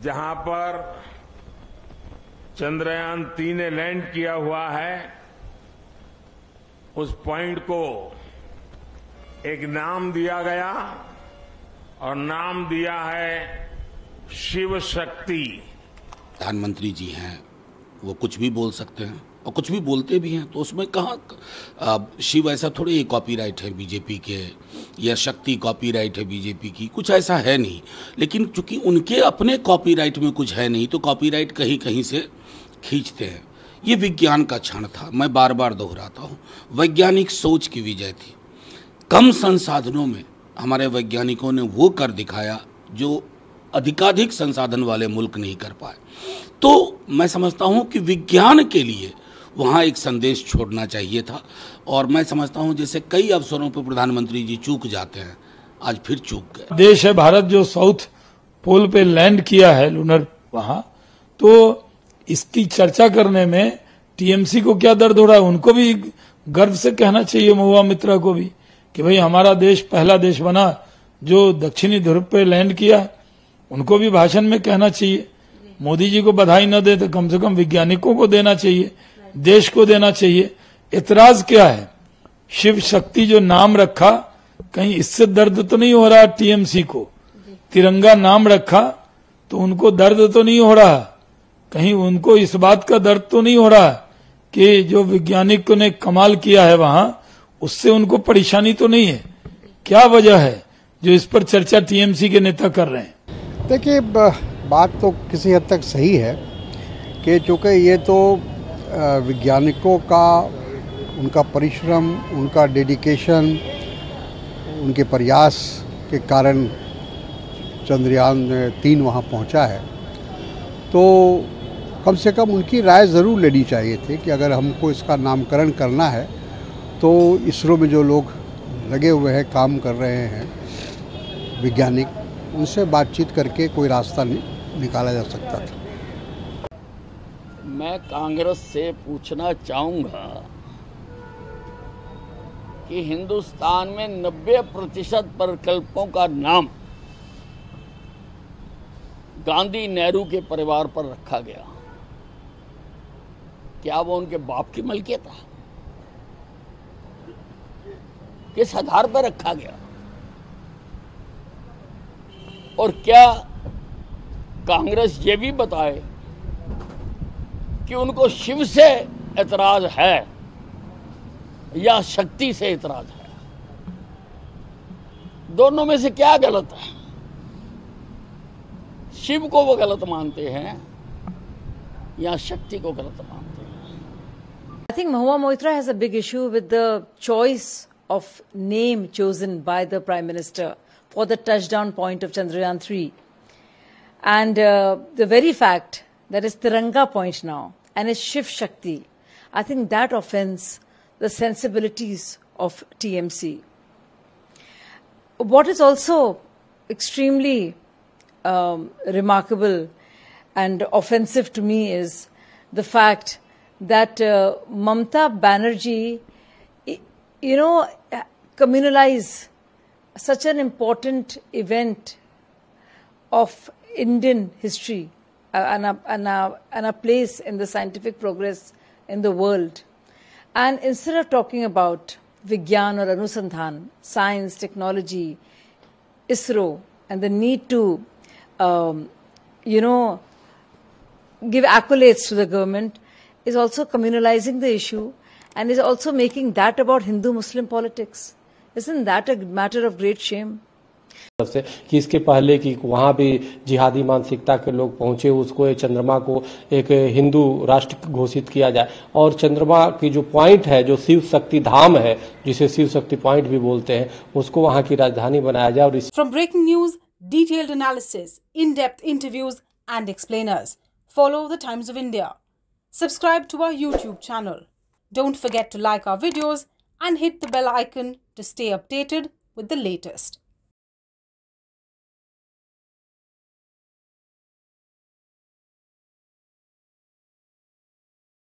जहां पर चंद्रयान-3 ने लैंड किया हुआ है, उस पॉइंट को एक नाम दिया गया और नाम दिया है शिव शक्ति। प्रधानमंत्री जी हैं, वो कुछ भी बोल सकते हैं और कुछ भी बोलते भी हैं, तो उसमें कहाँ शिव ऐसा थोड़ी ही कॉपीराइट है बीजेपी के, या शक्ति कॉपीराइट है बीजेपी की, कुछ ऐसा है नहीं। लेकिन चूंकि उनके अपने कॉपीराइट में कुछ है नहीं, तो कॉपीराइट कहीं कहीं से खींचते हैं। ये विज्ञान का क्षण था, मैं बार बार दोहराता हूँ, वैज्ञानिक सोच की विजय थी। कम संसाधनों में हमारे वैज्ञानिकों ने वो कर दिखाया जो अधिकाधिक संसाधन वाले मुल्क नहीं कर पाए। तो मैं समझता हूं कि विज्ञान के लिए वहां एक संदेश छोड़ना चाहिए था, और मैं समझता हूं जैसे कई अवसरों पर प्रधानमंत्री जी चूक जाते हैं, आज फिर चूक गए। देश है भारत जो साउथ पोल पे लैंड किया है लूनर, वहां तो इसकी चर्चा करने में टीएमसी को क्या दर्द हो रहा है, उनको भी गर्व से कहना चाहिए, महुआ मित्रा को भी, कि भाई हमारा देश पहला देश बना जो दक्षिणी ध्रुव पे लैंड किया। उनको भी भाषण में कहना चाहिए। मोदी जी को बधाई न दे तो कम से कम वैज्ञानिकों को देना चाहिए, देश को देना चाहिए। इतराज क्या है? शिव शक्ति जो नाम रखा, कहीं इससे दर्द तो नहीं हो रहा टीएमसी को? तिरंगा नाम रखा तो उनको दर्द तो नहीं हो रहा? कहीं उनको इस बात का दर्द तो नहीं हो रहा कि जो वैज्ञानिकों ने कमाल किया है वहां, उससे उनको परेशानी तो नहीं है? क्या वजह है जो इस पर चर्चा टीएमसी के नेता कर रहे हैं? देखिए, बात तो किसी हद तक सही है कि चूँकि ये तो वैज्ञानिकों का, उनका परिश्रम, उनका डेडिकेशन, उनके प्रयास के कारण चंद्रयान-3 वहाँ पहुँचा है। तो कम से कम उनकी राय ज़रूर लेनी चाहिए थी कि अगर हमको इसका नामकरण करना है तो इसरो में जो लोग लगे हुए हैं, काम कर रहे हैं वैज्ञानिक, उनसे बातचीत करके कोई रास्ता निकाला जा सकता था। मैं कांग्रेस से पूछना चाहूँगा कि हिंदुस्तान में 90% प्रकल्पों का नाम गांधी नेहरू के परिवार पर रखा गया। क्या वो उनके बाप की मलकियत है? किस आधार पर रखा गया? और क्या कांग्रेस ये भी बताए कि उनको शिव से एतराज है या शक्ति से एतराज है? दोनों में से क्या गलत है? शिव को वो गलत मानते हैं या शक्ति को गलत मानते हैं? I think Mahua Moitra has a big issue with the choice of name chosen by the Prime Minister for the touchdown point of Chandrayaan-3. And the very fact that it's Tiranga point now and it's Shiv Shakti, I think that offends the sensibilities of TMC. What is also extremely remarkable and offensive to me is the fact that Mamata Banerjee, communalize such an important event of Indian history and a place in the scientific progress in the world. And instead of talking about Vigyan or Anusandhan, science, technology, ISRO, and the need to, give accolades to the government, is also communalizing the issue and is also making that about Hindu-Muslim politics. Isn't that a matter of great shame? कि इसके पहले कि वहां भी जिहादी मानसिकता के लोग पहुंचे, उसको चंद्रमा को एक हिंदू राष्ट्र घोषित किया जाए, और चंद्रमा की जो पॉइंट है, जो शिव शक्ति धाम है, जिसे शिव शक्ति पॉइंट भी बोलते हैं, उसको वहां की राजधानी बनाया जाए। और From breaking news, detailed analysis, in-depth interviews and explainers, follow the Times of India. Subscribe to our YouTube channel. Don't forget to like our videos and hit the bell icon to stay updated with the latest.